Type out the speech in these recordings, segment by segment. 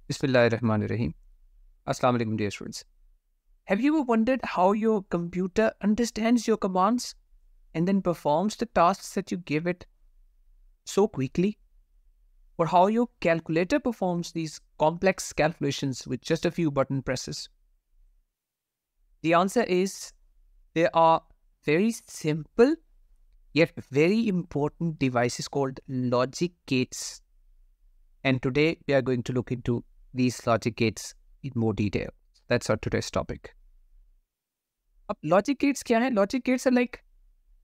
Bismillahirrahmanirrahim. Assalamu alaikum, dear students. Have you ever wondered how your computer understands your commands and then performs the tasks that you give it so quickly? Or how your calculator performs these complex calculations with just a few button presses? The answer is there are very simple yet very important devices called logic gates. And today we are going to look into these logic gates in more detail. That's our today's topic. अब logic gates क्या है? Logic gates are like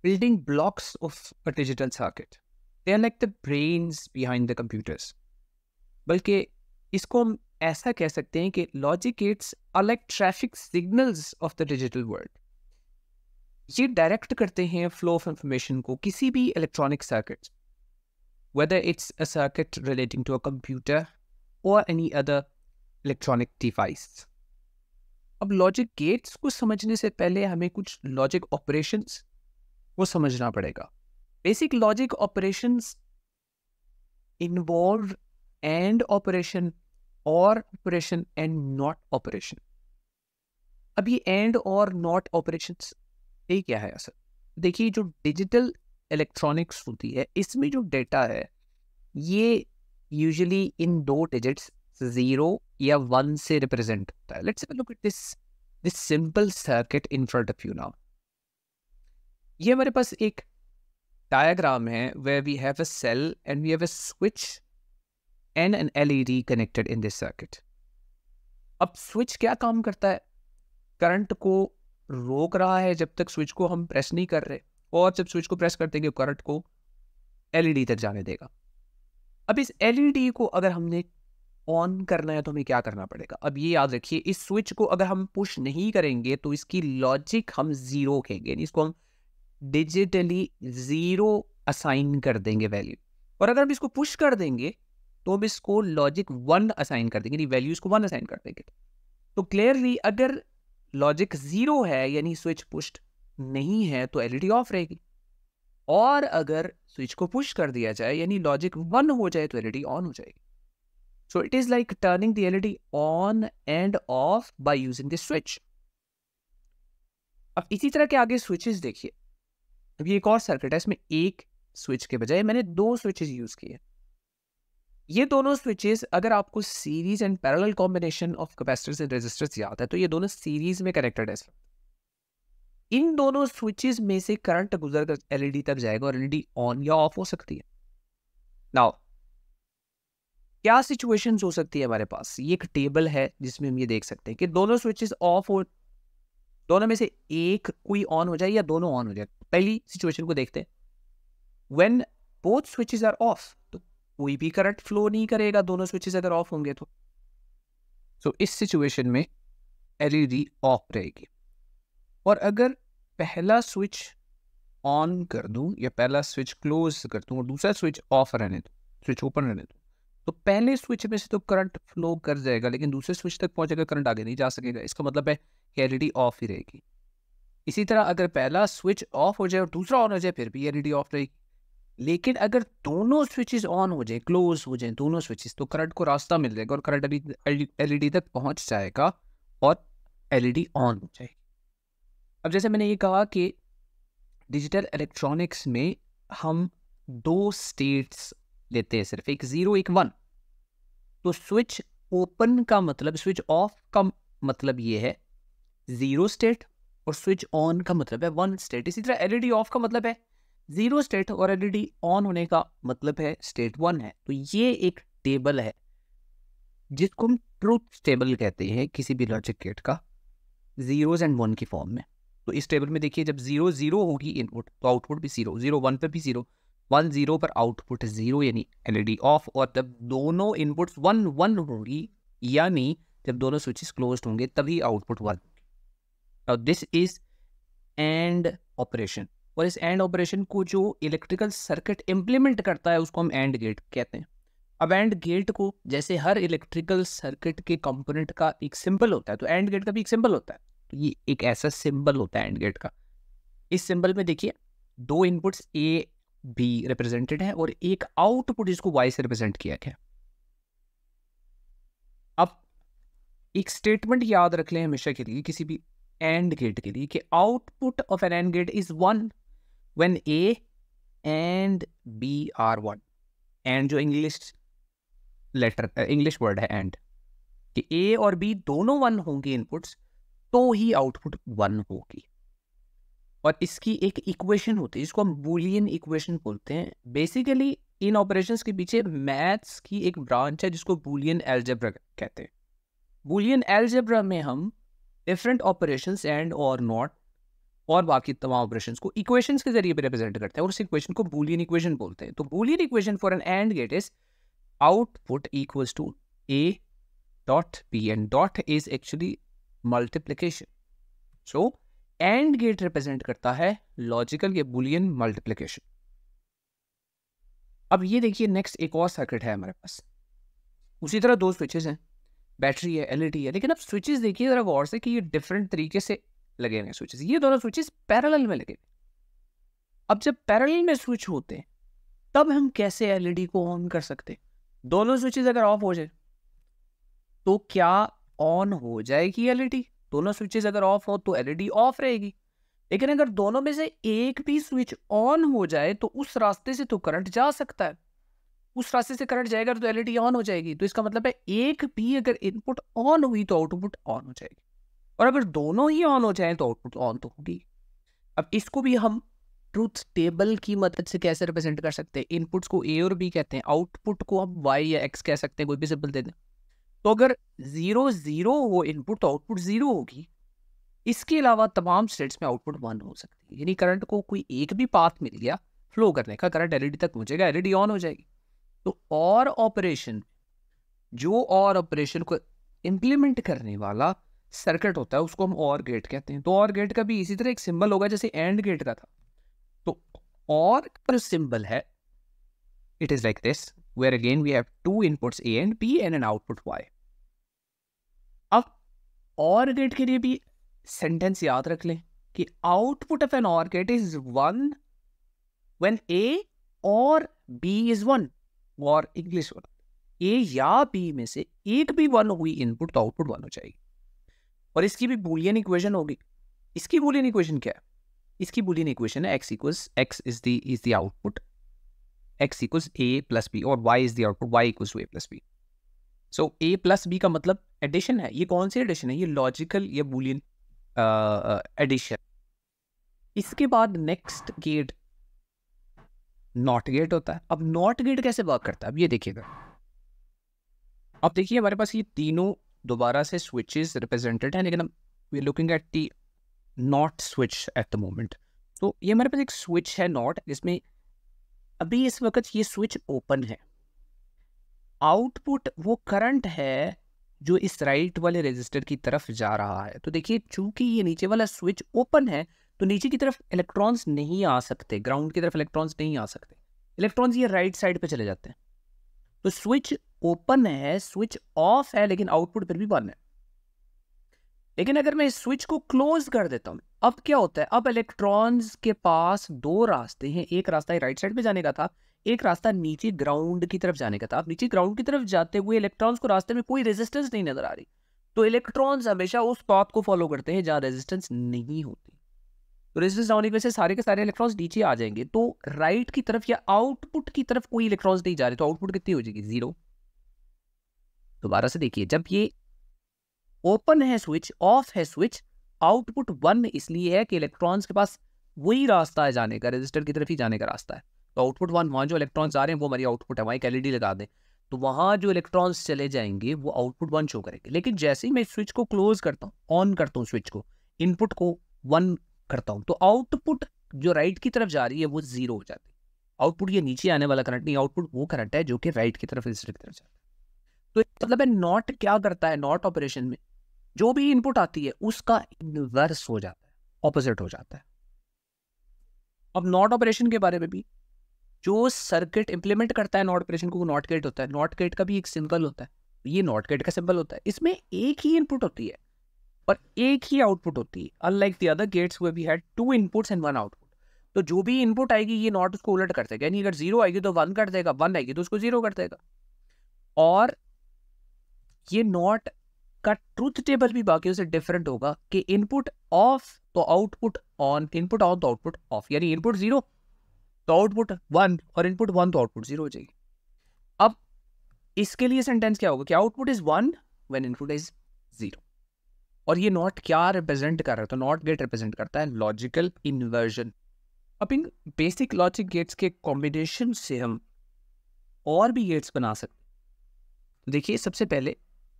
building blocks of a digital circuit. They are like the brains behind the computers. बल्कि इसको हम ऐसा कह सकते हैं कि logic gates are like traffic signals of the digital world. ये डायरेक्ट करते हैं flow of information को किसी भी electronic circuit, whether it's a circuit relating to a computer or any other electronic device. अब लॉजिक गेट्स को समझने से पहले हमें कुछ लॉजिक ऑपरेशंस वो समझना पड़ेगा. Basic logic operations involve and operation और ऑपरेशन एंड नॉट ऑपरेशन. अब ये एंड और नॉट ऑपरेशंस ये क्या है असल? देखिए, जो डिजिटल इलेक्ट्रॉनिक्स होती है इसमें जो डेटा है ये यूजुअली इन दो डिजिट्स 0 या 1 से रिप्रेजेंट होता है. Let's look at this simple circuit in front of you now. ये हमारे पास एक डायग्राम है where we have a cell and we have a switch and an LED connected in this circuit. अब स्विच क्या काम करता है? करंट को रोक रहा है जब तक स्विच को हम प्रेस नहीं कर रहे, और जब स्विच को प्रेस कर देंगे करंट को एलईडी तक जाने देगा. अब इस एलईडी को अगर हमने ऑन करना है तो हमें क्या करना पड़ेगा? अब ये याद रखिए, इस स्विच को अगर हम पुश नहीं करेंगे तो इसकी लॉजिक हम 0 कहेंगे, यानी इसको हम डिजिटली 0 असाइन कर देंगे वैल्यू. और अगर हम इसको पुश कर देंगे तो हम इसको लॉजिक 1 असाइन कर देंगे, यानी वैल्यू इसको 1 असाइन कर देंगे. तो क्लियरली अगर लॉजिक 0 है यानी स्विच पुश्ड नहीं है तो एलईडी ऑफ रहेगी, और अगर स्विच को पुश कर दिया जाए यानी लॉजिक 1 हो जाए तो एलईडी ऑन हो जाएगी. So it is like turning the LED on end of by using this switch. अब इसी तरह के आगे स्विचेस देखिए. अब ये एक और सर्किट है, इसमें एक स्विच के बजाय मैंने 2 स्विचेस यूज किए. ये दोनों स्विचेस अगर आपको series and parallel combination of capacitors and resistors याद है तो ये दोनों सीरीज में कनेक्टेड है. इन दोनों स्विचेस में से करंट गुजर कर एलईडी तक जाएगा और एलईडी ऑन या ऑफ हो सकती है. नाउ क्या सिचुएशंस हो सकती है हमारे पास? ये एक टेबल है जिसमें हम ये देख सकते हैं कि दोनों स्विचेस ऑफ हो, दोनों में से एक कोई ऑन हो जाए या दोनों ऑन हो जाए. पहली सिचुएशन को देखते हैं. When both switches are off तो कोई भी करंट फ्लो नहीं करेगा दोनों स्विचेस अगर ऑफ होंगे तो. सो इस सिचुएशन में एलईडी ऑफ रहेगी. और अगर पहला स्विच ऑन कर दूं या पहला स्विच क्लोज कर दूं और दूसरा स्विच ऑफ रहने दूं, स्विच ओपन रहने दूं, तो पहले स्विच में से तो करंट फ्लो कर जाएगा लेकिन दूसरे स्विच तक पहुंचेगा करंट आगे नहीं जा सकेगा. इसका मतलब है कि एलईडी ऑफ ही रहेगी. इसी तरह अगर पहला स्विच ऑफ हो जाए और दूसरा ऑन हो जाए फिर भी एलईडी ऑफ रहेगी. लेकिन अगर दोनों स्विचेस ऑन हो जाए, क्लोज हो जाए दोनों स्विचेस, तो करंट को रास्ता मिल जाएगा और करंट एलईडी तक पहुंच जाएगा और एलईडी ऑन हो जाएगी. अब जैसे मैंने ये कहा कि डिजिटल इलेक्ट्रॉनिक्स में हम 2 स्टेट्स लेते हैं, सिर्फ एक 0 एक 1. तो स्विच ओपन का मतलब, स्विच ऑफ का मतलब ये है 0 स्टेट और स्विच ऑन का मतलब है 1 स्टेट. इसी तरह एलईडी ऑफ का मतलब है 0 स्टेट और एलईडी ऑन होने का मतलब है स्टेट 1 है. तो ये एक टेबल है जिसको हम ट्रूथ टेबल कहते हैं किसी भी लॉजिक गेट का, 0s एंड 1 की फॉर्म में. तो इस टेबल में देखिए, जब 0 0 होगी इनपुट तो आउटपुट भी 0, 0 1 पर भी 0, 1 0 पर आउटपुट 0 यानी एलईडी ऑफ. और जब दोनों इनपुट्स 1 1 होगी यानी जब दोनों स्विचेस क्लोज्ड होंगे तभी output 1. Now this is and operation. और इस एंड ऑपरेशन को जो इलेक्ट्रिकल सर्किट इम्प्लीमेंट करता है उसको हम एंड गेट कहते हैं. अब एंड गेट को जैसे हर इलेक्ट्रिकल सर्किट के कंपोनेंट का एक सिंबल होता है तो एंड गेट का भी एक सिंबल होता है. तो ये एक ऐसा सिंबल होता है एंड गेट का. इस सिंबल में देखिए 2 इनपुट्स ए बी रिप्रेजेंटेड है और एक आउटपुट जिसको वाई से रिप्रेजेंट किया गया. अब एक स्टेटमेंट याद रख लें हमेशा के लिए किसी भी एंड गेट के लिए कि output of an and gate is 1 when A and B are 1। And जो इंग्लिश वर्ड है एंड, कि ए और बी दोनों 1 होंगे इनपुट्स तो ही आउटपुट 1 होगी। और इसकी एक इक्वेशन होती है जिसको हम बूलियन इक्वेशन बोलते हैं। बेसिकली इन ऑपरेशंस के पीछे मैथ्स की एक ब्रांच है जिसको बूलियन अलजेब्रा कहते हैं। बूलियन अलजेब्रा में हम डिफरेंट ऑपरेशंस एंड और नॉट और बाकी तमाम ऑपरेशंस को इक्वेशंस के जरिए रिप्रेजेंट करते हैं और उस इक्वेशन को बूलियन इक्वेशन बोलते हैं। तो Boolean equation for an and gate is output equals to A dot B, and dot is actually multiplication. So and gate represent करता है लॉजिकल या बूलियन मल्टीप्लिकेशन। अब ये देखिए नेक्स्ट एक और सर्किट है हमारे पास, उसी तरह 2 स्विचेस हैं, बैटरी है, एलईडी है, लेकिन अब स्विचेस देखिए जरा गौर से कि ये डिफरेंट तरीके से लगे हुए हैं स्विचेस। ये दोनों स्विचेस पैरेलल में लगे। अब जब पैरेलल में स्विच होते हैं तब हम कैसे एलईडी को ऑन कर सकते? दोनों स्विचेस अगर ऑफ हो जाए तो क्या ऑन हो जाएगी एलईडी? दोनों स्विचेस अगर ऑफ हो तो एलईडी ऑफ रहेगी। लेकिन अगर दोनों में से एक भी स्विच ऑन हो जाए तो उस रास्ते से तो करंट जा सकता है, उस रास्ते से करंट जाएगा तो एलईडी ऑन हो जाएगी। तो इसका मतलब है एक भी अगर इनपुट ऑन हुई तो आउटपुट ऑन हो जाएगी, और अगर दोनों ही ऑन हो जाए तो आउटपुट ऑन तो होगी। अब इसको भी हम ट्रूथ टेबल की मदद से कैसे रिप्रेजेंट कर सकते हैं? इनपुट्स को ए और बी कहते हैं, आउटपुट को हम वाई या एक्स कह सकते हैं, कोई भी सिंबल दे दें। तो अगर 0 0 हो इनपुट तो आउटपुट 0 होगी। इसके अलावा तमाम स्टेट्स में आउटपुट 1 हो सकती है, यानी करंट को कोई एक भी पाथ मिल गया फ्लो करने का, करंट एलईडी तक पहुंचेगा, एलईडी ऑन हो जाएगी। तो और ऑपरेशन, जो और ऑपरेशन को इंप्लीमेंट करने वाला सर्किट होता है उसको हम और गेट कहते हैं। तो और गेट का भी इसी तरह एक सिंबल होगा जैसे एंड गेट का था। तो और का जो सिंबल है it is like this, where again we have 2 inputs A and B and an output Y. अब और गेट के लिए भी सेंटेंस याद रख लें कि आउटपुट ऑफ एन और गेट इज 1 व्हेन ए और बी इज 1, और इंग्लिश वर्ड ए या बी में से एक भी 1 हुई इनपुट तो आउटपुट 1 हो जाएगी। और इसकी भी बूलियन इक्वेशन होगी। इसकी बूलियन इक्वेशन क्या है? इसकी बूलियन इक्वेशन है x is the output, x equals a plus b, और y is the output, y equals to a plus b। So a plus b का मतलब एडिशन है। ये कौन सी एडिशन है? ये लॉजिकल या बूलियन एडिशन। इसके बाद नेक्स्ट गेट नॉट गेट होता है। अब नॉट गेट कैसे वर्क करता है अब ये देखिएगा। अब देखिए हमारे पास ये तीनों दोबारा से स्विचेस रिप्रेजेंटेड हैं, लेकिन हम we are looking at the not switch at the moment. तो ये हमारे पास एक स्विच है नॉट, जिसमें अभी इस वक्त ये स्विच ओपन है। आउटपुट वो करंट है जो इस राइट वाले रेजिस्टर की तरफ जा रहा है। तो देखिए चूंकि ये नीचे वाला स्विच ओपन है तो नीचे की तरफ इलेक्ट्रॉन्स नहीं आ सकते, ग्राउंड की तरफ इलेक्ट्रॉन्स नहीं आ सकते, इलेक्ट्रॉन्स ये राइट साइड पे चले जाते हैं। तो स्विच ओपन है, स्विच ऑफ है, लेकिन आउटपुट फिर भी 1 है। लेकिन अगर मैं इस स्विच को क्लोज कर देता हूं अब क्या होता है? अब इलेक्ट्रॉन्स के पास 2 रास्ते हैं, एक रास्ता राइट साइड पे जाने का था, एक रास्ता नीचे ग्राउंड की तरफ जाने का था। अब नीचे ग्राउंड की तरफ जाते हुए इलेक्ट्रॉन्स को रास्ते में कोई रेजिस्टेंस नहीं नजर आ रही, तो इलेक्ट्रॉन्स हमेशा उस पाथ को फॉलो करते हैं जहां रेजिस्टेंस नहीं होती। तो रेजिस्टेंस ना होने की वजह से सारे के सारे इलेक्ट्रॉन्स नीचे आ जाएंगे, तो राइट की तरफ या आउटपुट की तरफ कोई इलेक्ट्रॉन्स नहीं जा रहे, तो आउटपुट कितनी हो जाएगी? 0। दोबारा से देखिए, जब ये ओपन है स्विच, ऑफ है स्विच, आउटपुट 1 इसलिए है कि इलेक्ट्रॉन्स के पास वही रास्ता है जाने का, रेजिस्टर की तरफ ही जाने का रास्ता है। तो आउटपुट 1, वहां जो इलेक्ट्रॉन्स आ रहे हैं वो हमारी आउटपुट है। वहां एक एलईडी लगा दें तो वहां जो इलेक्ट्रॉन्स चले जाएंगे वो आउटपुट 1 शो करेंगे। लेकिन जैसे ही मैं स्विच को क्लोज करता हूँ, ऑन करता हूँ स्विच को, इनपुट को 1 करता हूँ, तो आउटपुट जो राइट की तरफ जा रही है वो 0 हो जाती है। आउटपुट ये नीचे आने वाला करंट नहीं, आउटपुट वो करंट है जो कि राइट की तरफ, रेजिस्टर की तरफ जाता है। तो मतलब है नॉट क्या करता है? नॉट ऑपरेशन में जो भी इनपुट आती है उसका इनवर्स हो जाता है, ऑपोजिट हो जाता है। अब नॉट ऑपरेशन के बारे में भी, जो सर्किट इंप्लीमेंट करता है नॉट ऑपरेशन को, वो नॉट गेट होता है। नॉट गेट का भी एक सिंबल होता है, ये नॉट गेट का सिंबल होता है। इसमें एक ही इनपुट होती है और एक ही आउटपुट होती है, unlike the other gates where we had 2 inputs and 1 output. तो जो भी इनपुट आएगी ये नॉट उसको उलट कर देगा, यानी अगर 0 आएगी तो 1 कर देगा, 1 आएगी तो उसको 0 कर देगा। और ये नॉट का ट्रूथ टेबल भी बाकियों से डिफरेंट होगा कि इनपुट ऑफ तो आउटपुट ऑन, इनपुट ऑन तो आउटपुट ऑफ, यानी इनपुट 0 तो आउटपुट 1 और इनपुट 1 तो आउटपुट 0 हो जाएगी। अब इसके लिए सेंटेंस क्या होगा कि output is 1 when input is 0। और ये नॉट क्या रिप्रेजेंट कर रहा है, तो नॉट गेट रिप्रेजेंट करता है लॉजिकल इन्वर्जन। अब इन बेसिक लॉजिक गेट्स के कॉम्बिनेशन से हम और भी गेट्स बना सकते हैं। देखिए सबसे पहले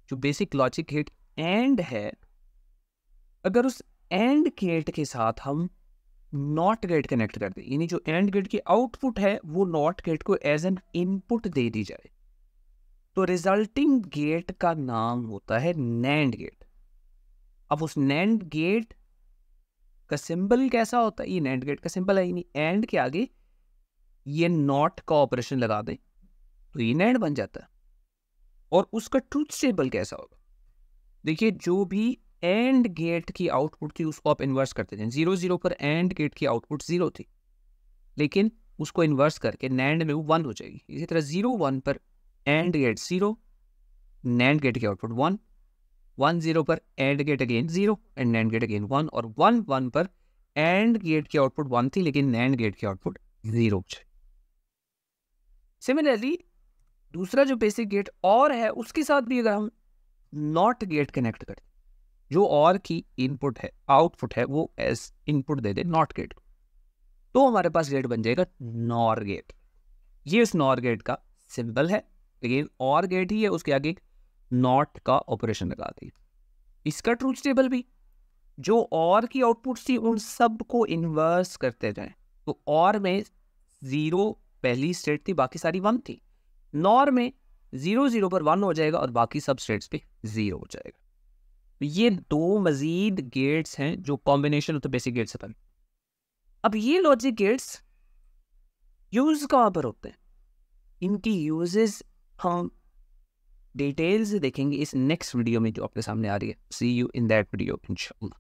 जो बेसिक लॉजिक गेट एंड है, अगर उस एंड गेट के साथ हम नॉट गेट कनेक्ट कर दें, यानी जो एंड गेट की आउटपुट है वो नॉट गेट को एज एन इनपुट दे दी जाए, तो रिजल्टिंग गेट का नाम होता है नैंड गेट। अब उस नैंड गेट का सिंबल कैसा होता है, ये नैंड गेट का सिंबल है, यानी एंड के आगे ये नॉट का ऑपरेशन लगा दें तो ये नैंड बन जाता है। और उसका ट्रूथ टेबल कैसा होगा, देखिए जो भी एंड गेट की आउटपुट थी उसको आप इन्वर्स करते थे। 0 0 पर एंड गेट की आउटपुट 0 थी, लेकिन उसको इन्वर्स करके नैंड में वो 1 हो जाएगी। इसी तरह 0 1 पर एंड गेट 0, नैंड गेट की आउटपुट 1, 1 0 पर and gate again 0 and NAND gate again 1, और 1 1 पर एंड गेट की आउटपुट 1 थी लेकिन नैंड गेट की आउटपुट 0 हो जाएगी। सिमिलरली दूसरा जो बेसिक गेट और है उसके साथ भी अगर हम नॉट गेट कनेक्ट करें, जो और की इनपुट है आउटपुट है वो एज इनपुट दे दे नॉट गेट, तो हमारे पास गेट बन जाएगा नॉर गेट। ये उस नॉर गेट का सिंबल है, लेकिन और गेट ही है, उसके आगे नॉट का ऑपरेशन लगा दी। इसका ट्रूथ टेबल भी जो और की आउटपुट थी उन सब को इन्वर्स करते जाएं, तो और में 0 पहली स्टेट थी, बाकी सारी 1 थी। नॉर में 0 0 पर 1 हो जाएगा और बाकी सब स्टेट्स पे 0 हो जाएगा। तो ये दो मजीद गेट्स हैं जो combination of the basic gates है। अब ये लॉजिक गेट्स यूज कहाँ पर होते हैं, इनकी यूजेस हम डिटेल से देखेंगे इस नेक्स्ट वीडियो में जो आपके सामने आ रही है। सी यू इन दैट वीडियो इंशाल्लाह।